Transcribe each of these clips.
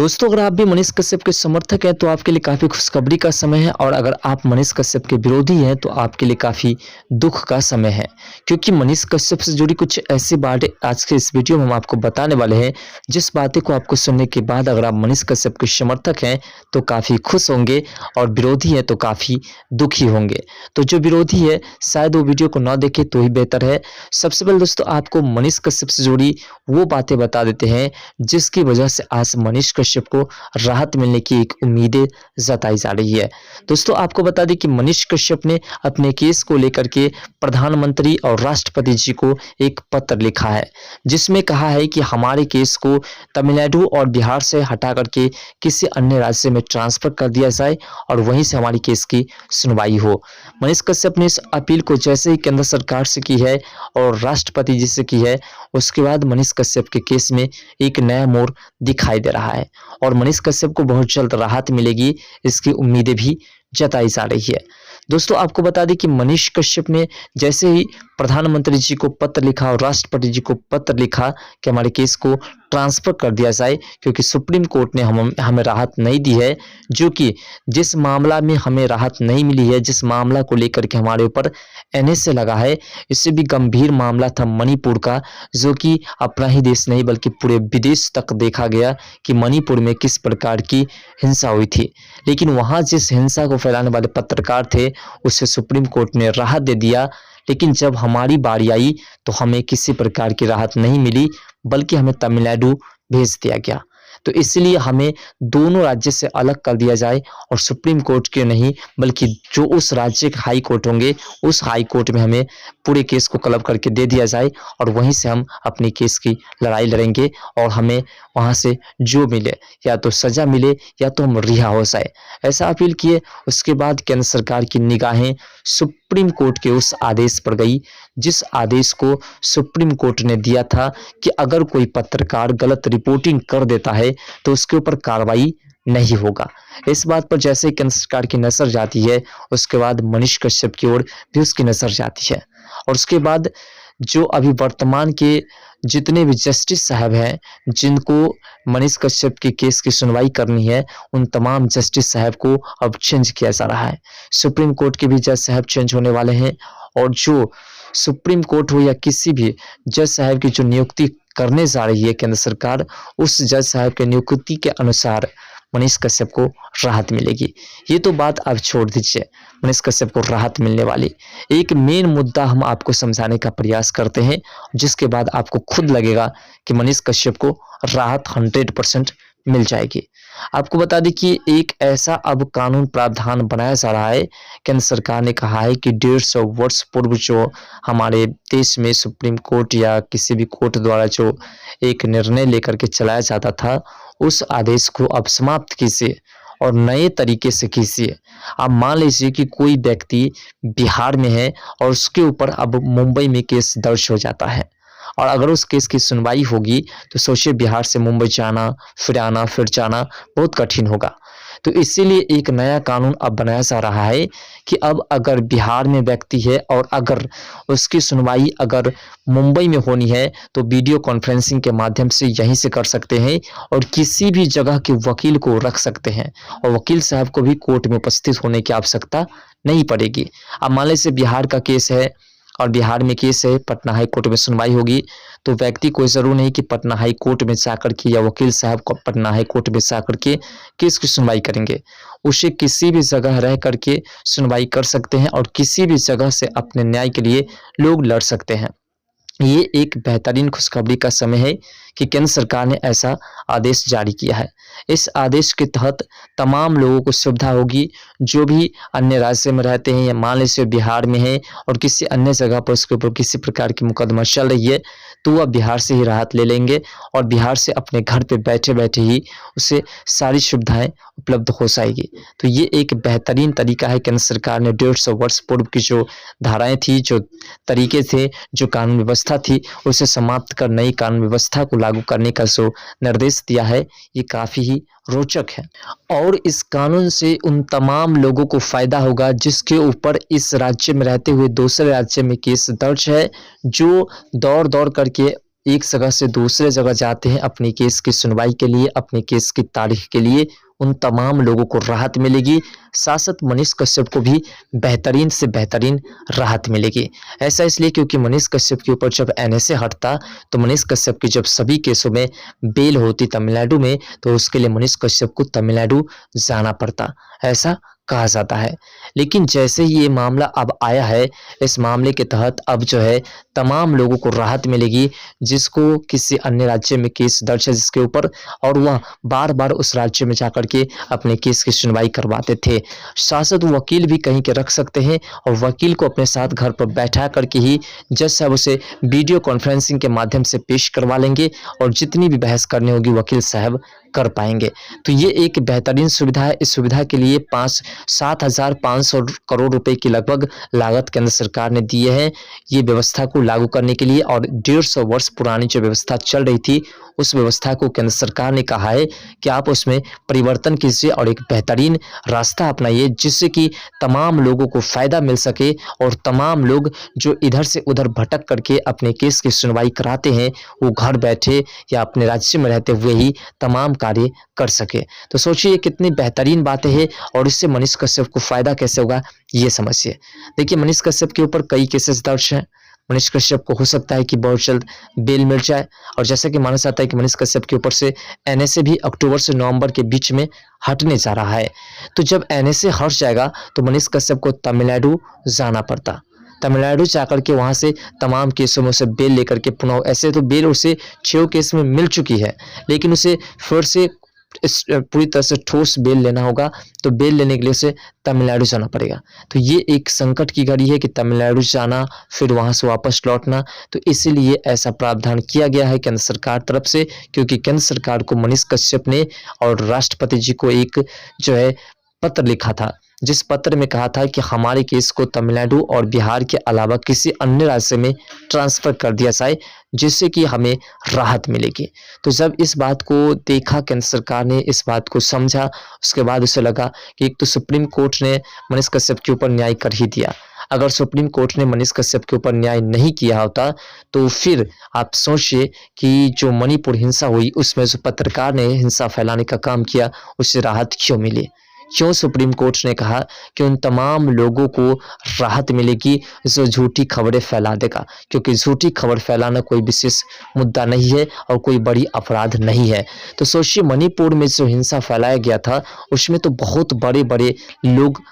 दोस्तों, अगर आप भी मनीष कश्यप के समर्थक हैं तो आपके लिए काफ़ी खुशखबरी का समय है और अगर आप मनीष कश्यप के विरोधी हैं तो आपके लिए काफ़ी दुख का समय है। क्योंकि मनीष कश्यप से जुड़ी कुछ ऐसी बातें आज के इस वीडियो में हम आपको बताने वाले हैं, जिस बातें को आपको सुनने के बाद अगर आप मनीष कश्यप के समर्थक हैं तो काफ़ी खुश होंगे और विरोधी हैं तो काफ़ी दुखी होंगे। तो जो विरोधी है शायद वो वीडियो को ना देखे तो ही बेहतर है। सबसे पहले दोस्तों आपको मनीष कश्यप से जुड़ी वो बातें बता देते हैं जिसकी वजह से आज मनीष कश्यप को राहत मिलने की एक उम्मीदें जताई जा रही है। दोस्तों आपको बता दें कि मनीष कश्यप ने अपने केस को लेकर के प्रधानमंत्री और राष्ट्रपति जी को एक पत्र लिखा है, जिसमें कहा है कि हमारे केस को तमिलनाडु और बिहार से हटा करके किसी अन्य राज्य में ट्रांसफर कर दिया जाए और वहीं से हमारी केस की सुनवाई हो। मनीष कश्यप ने इस अपील को जैसे ही केंद्र सरकार से की है और राष्ट्रपति जी से की है, उसके बाद मनीष कश्यप के केस में एक नया मोड़ दिखाई दे रहा है और मनीष कश्यप को बहुत जल्द राहत मिलेगी, इसकी उम्मीदें भी जताई जा रही है। दोस्तों आपको बता दें कि मनीष कश्यप ने जैसे ही प्रधानमंत्री जी को पत्र लिखा और राष्ट्रपति जी को पत्र लिखा कि हमारे केस को ट्रांसफर कर दिया जाए, क्योंकि सुप्रीम कोर्ट ने हमें राहत नहीं दी है, जो कि जिस मामला में हमें राहत नहीं मिली है, जिस मामला को लेकर के हमारे ऊपर एनएसए लगा है, इससे भी गंभीर मामला था मणिपुर का, जो कि अपना ही देश नहीं बल्कि पूरे विदेश तक देखा गया कि मणिपुर में किस प्रकार की हिंसा हुई थी। लेकिन वहां जिस हिंसा को फैलाने वाले पत्रकार थे उसे सुप्रीम कोर्ट ने राहत दे दिया, लेकिन जब हमारी बारी आई तो हमें किसी प्रकार की राहत नहीं मिली, बल्कि हमें तमिलनाडु भेज दिया गया। तो इसलिए हमें दोनों राज्य से अलग कर दिया जाए और सुप्रीम कोर्ट के नहीं बल्कि जो उस राज्य के हाई कोर्ट होंगे उस हाई कोर्ट में हमें पूरे केस को क्लब करके दे दिया जाए और वहीं से हम अपनी केस की लड़ाई लड़ेंगे और हमें वहां से जो मिले, या तो सजा मिले या तो हम रिहा हो जाए, ऐसा अपील किए। उसके बाद केंद्र सरकार की निगाहें सुप्रीम कोर्ट के उस आदेश पर गई, जिस आदेश को सुप्रीम कोर्ट ने दिया था कि अगर कोई पत्रकार गलत रिपोर्टिंग कर देता है तो उसके ऊपर कार्रवाई नहीं होगा। इस बात पर जैसे ही केंद्र सरकार की नजर जाती है, उसके बाद मनीष कश्यप की ओर भी उसकी नजर जाती है और उसके बाद जो अभी वर्तमान के जितने भी जस्टिस साहब हैं जिनको मनीष कश्यप के केस की सुनवाई करनी है, उन तमाम जस्टिस साहब को अब चेंज किया जा रहा है। सुप्रीम कोर्ट के भी जज साहब चेंज होने वाले हैं और जो सुप्रीम कोर्ट हो या किसी भी जज साहब की जो नियुक्ति करने जा रही है केंद्र सरकार, उस जज साहब के नियुक्ति के अनुसार मनीष कश्यप को राहत मिलेगी। ये तो बात आप छोड़ दीजिए, मनीष कश्यप को राहत मिलने वाली एक मेन मुद्दा हम आपको समझाने का प्रयास करते हैं, जिसके बाद आपको खुद लगेगा कि मनीष कश्यप को राहत 100% मिल जाएगी। आपको बता दें कि एक ऐसा अब कानून प्रावधान बनाया जा रहा है, केंद्र सरकार ने कहा है कि 150 वर्ष पूर्व जो हमारे देश में सुप्रीम कोर्ट या किसी भी कोर्ट द्वारा जो एक निर्णय लेकर के चलाया जाता था, उस आदेश को अब समाप्त कीजिए और नए तरीके से कीजिए। आप मान लीजिए कि कोई व्यक्ति बिहार में है और उसके ऊपर अब मुंबई में केस दर्ज हो जाता है और अगर उस केस की सुनवाई होगी तो सोचिए बिहार से मुंबई जाना फिर जाना बहुत कठिन होगा। तो इसीलिए एक नया कानून अब बनाया जा रहा है कि अब अगर बिहार में व्यक्ति है और अगर उसकी सुनवाई अगर मुंबई में होनी है तो वीडियो कॉन्फ्रेंसिंग के माध्यम से यहीं से कर सकते हैं और किसी भी जगह के वकील को रख सकते हैं और वकील साहब को भी कोर्ट में उपस्थित होने की आवश्यकता नहीं पड़ेगी। अब मान लीजिए बिहार का केस है और बिहार में केस है, पटना हाई कोर्ट में सुनवाई होगी, तो व्यक्ति को जरूर नहीं कि पटना हाई कोर्ट में जाकर के या वकील साहब को पटना हाई कोर्ट में जाकर के केस की सुनवाई करेंगे। उसे किसी भी जगह रह करके सुनवाई कर सकते हैं और किसी भी जगह से अपने न्याय के लिए लोग लड़ सकते हैं। ये एक बेहतरीन खुशखबरी का समय है कि केंद्र सरकार ने ऐसा आदेश जारी किया है। इस आदेश के तहत तमाम लोगों को सुविधा होगी जो भी अन्य राज्य में रहते हैं या मान लीजिए बिहार में है और किसी अन्य जगह पर उसके ऊपर किसी प्रकार की मुकदमा चल रही है, तो वह बिहार से ही राहत ले लेंगे और बिहार से अपने घर पे बैठे बैठे ही उसे सारी सुविधाएं उपलब्ध हो जाएगी। तो ये एक बेहतरीन तरीका है। केंद्र सरकार ने 150 वर्ष पूर्व की जो धाराएं थी, जो तरीके थे, जो कानून व्यवस्था थी, उसे समाप्त कर नई कानून व्यवस्था को लागू करने का जो निर्देश दिया है, ये काफी ही रोचक है और इस कानून से उन तमाम लोगों को फायदा होगा जिसके ऊपर इस राज्य में रहते हुए दूसरे राज्य में केस दर्ज है, जो दौड़ दौड़ करके एक जगह से दूसरे जगह जाते हैं अपने केस की सुनवाई के लिए, अपने केस की तारीख के लिए, उन तमाम लोगों को राहत मिलेगी। साथ-साथ मनीष कश्यप को भी बेहतरीन से बेहतरीन राहत मिलेगी। ऐसा इसलिए क्योंकि मनीष कश्यप के ऊपर जब एनएसए हटता, तो मनीष कश्यप की जब सभी केसों में बेल होती तमिलनाडु में, तो उसके लिए मनीष कश्यप को तमिलनाडु जाना पड़ता, ऐसा कहा जाता है। लेकिन जैसे ही ये मामला अब आया है, इस मामले के तहत अब जो है तमाम लोगों को राहत मिलेगी, जिसको किसी अन्य राज्य में केस दर्ज है जिसके ऊपर, और वह बार-बार उस राज्य में जाकर के अपने केस की सुनवाई करवाते थे। साथ-साथ वकील भी कहीं के रख सकते हैं और वकील को अपने साथ घर पर बैठा करके ही जज साहब उसे वीडियो कॉन्फ्रेंसिंग के माध्यम से पेश करवा लेंगे और जितनी भी बहस करनी होगी वकील साहब कर पाएंगे। तो ये एक बेहतरीन सुविधा है। इस सुविधा के लिए 7,500 करोड़ रुपए की लगभग लागत केंद्र सरकार ने दिए हैं ये व्यवस्था को लागू करने के लिए, और 150 वर्ष पुरानी जो व्यवस्था चल रही थी उस व्यवस्था को केंद्र सरकार ने कहा है कि आप उसमें परिवर्तन कीजिए और एक बेहतरीन रास्ता अपनाइए, जिससे कि तमाम लोगों को फायदा मिल सके और तमाम लोग जो इधर से उधर भटक करके अपने केस की सुनवाई कराते हैं, वो घर बैठे या अपने राज्य में रहते हुए ही तमाम कार्य कर सके। तो सोचिए कितनी बेहतरीन बातें हैं, और इससे मनीष कश्यप को फायदा कैसे होगा ये समझिए। देखिए, मनीष कश्यप के ऊपर कई केसेस दर्ज हैं। मनीष कश्यप को हो सकता है कि बहुत जल्द बेल मिल जाए, और जैसा कि माना जाता है कि मनीष कश्यप के ऊपर से एनएसए भी अक्टूबर से नवंबर के बीच में हटने जा रहा है। तो जब एनएसए हट जाएगा तो मनीष कश्यप को तमिलनाडु जाना पड़ता। तमिलनाडु जाकर के वहां से तमाम केसों में उसे बेल लेकर के पुनः, ऐसे तो बेल उसे 6 केस में मिल चुकी है, लेकिन उसे फिर से इस पूरी तरह से ठोस बेल लेना होगा। तो बेल लेने के लिए उसे तमिलनाडु जाना पड़ेगा। तो ये एक संकट की घड़ी है कि तमिलनाडु जाना, फिर वहां से वापस लौटना। तो इसीलिए ऐसा प्रावधान किया गया है केंद्र सरकार तरफ से, क्योंकि केंद्र सरकार को मनीष कश्यप ने और राष्ट्रपति जी को एक जो है पत्र लिखा था, जिस पत्र में कहा था कि हमारे केस को तमिलनाडु और बिहार के अलावा किसी अन्य राज्य में ट्रांसफर कर दिया जाए, जिससे कि हमें राहत मिलेगी। तो जब इस बात को देखा केंद्र सरकार ने, इस बात को समझा, उसके बाद उसे लगा कि एक तो सुप्रीम कोर्ट ने मनीष कश्यप के ऊपर न्याय कर ही दिया। अगर सुप्रीम कोर्ट ने मनीष कश्यप के ऊपर न्याय नहीं किया होता, तो फिर आप सोचिए कि जो मणिपुर हिंसा हुई उसमें जो पत्रकार ने हिंसा फैलाने का काम किया, उससे राहत क्यों मिली? क्यों सुप्रीम कोर्ट ने कहा कि उन तमाम लोगों को राहत मिलेगी जो झूठी खबरें फैला देगा? क्योंकि झूठी खबर फैलाना कोई विशेष मुद्दा नहीं है और कोई बड़ी अपराध नहीं है। तो सोचिए, मणिपुर में जो हिंसा फैलाया गया था उसमें तो बहुत बड़े-बड़े लोग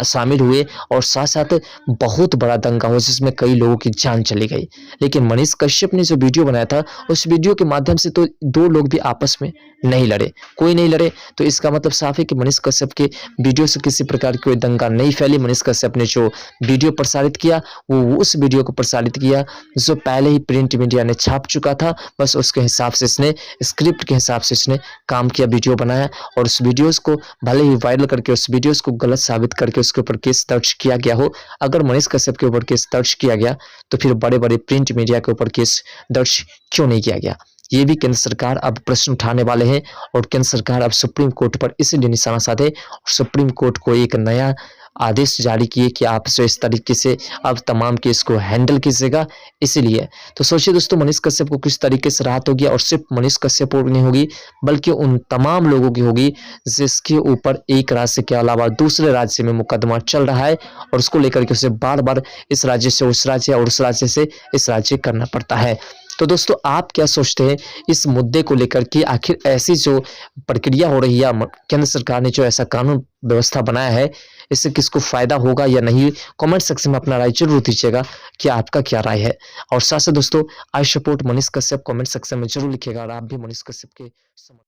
शामिल हुए, और साथ साथ बहुत बड़ा दंगा हुआ जिसमें कई लोगों की जान चली गई। लेकिन मनीष कश्यप ने जो वीडियो बनाया था, उस वीडियो के माध्यम से तो 2 लोग भी आपस में नहीं लड़े, कोई नहीं लड़े। तो इसका मतलब साफ है कि मनीष कश्यप के वीडियो से किसी प्रकार की कोई दंगा नहीं फैली। मनीष कश्यप ने जो वीडियो प्रसारित किया, वो उस वीडियो को प्रसारित किया जो पहले ही प्रिंट मीडिया ने छाप चुका था। बस उसके हिसाब से इसने, स्क्रिप्ट के हिसाब से इसने काम किया, वीडियो बनाया, और उस वीडियोस को भले ही वायरल करके उस वीडियोस को गलत साबित करके उसके ऊपर केस दर्ज किया गया हो। अगर मनीष कश्यप के ऊपर केस दर्ज किया गया, तो फिर बड़े-बड़े प्रिंट मीडिया के ऊपर केस दर्ज क्यों नहीं किया गया? ये भी केंद्र सरकार अब प्रश्न उठाने वाले हैं, और केंद्र सरकार अब सुप्रीम कोर्ट पर इसलिए निशाना साधे और सुप्रीम कोर्ट को एक नया आदेश जारी किए कि आप जो इस तरीके से अब तमाम केस को हैंडल कीजिएगा। इसीलिए तो सोचिए दोस्तों, मनीष कश्यप को किस तरीके से राहत होगी, और सिर्फ मनीष कश्यप को नहीं होगी बल्कि उन तमाम लोगों की होगी जिसके ऊपर एक राज्य के अलावा दूसरे राज्य में मुकदमा चल रहा है, और उसको लेकर के उसे बार बार इस राज्य से उस राज्य और उस राज्य से इस राज्य करना पड़ता है। तो दोस्तों, आप क्या सोचते हैं इस मुद्दे को लेकर कि आखिर ऐसी जो प्रक्रिया हो रही है, केंद्र सरकार ने जो ऐसा कानून व्यवस्था बनाया है, इससे किसको फायदा होगा या नहीं? कमेंट सेक्शन में अपना राय जरूर दीजिएगा कि आपका क्या राय है। और साथ साथ दोस्तों, I support Manish Kashyap comment section में जरूर लिखिएगा, और आप भी मनीष कश्यप के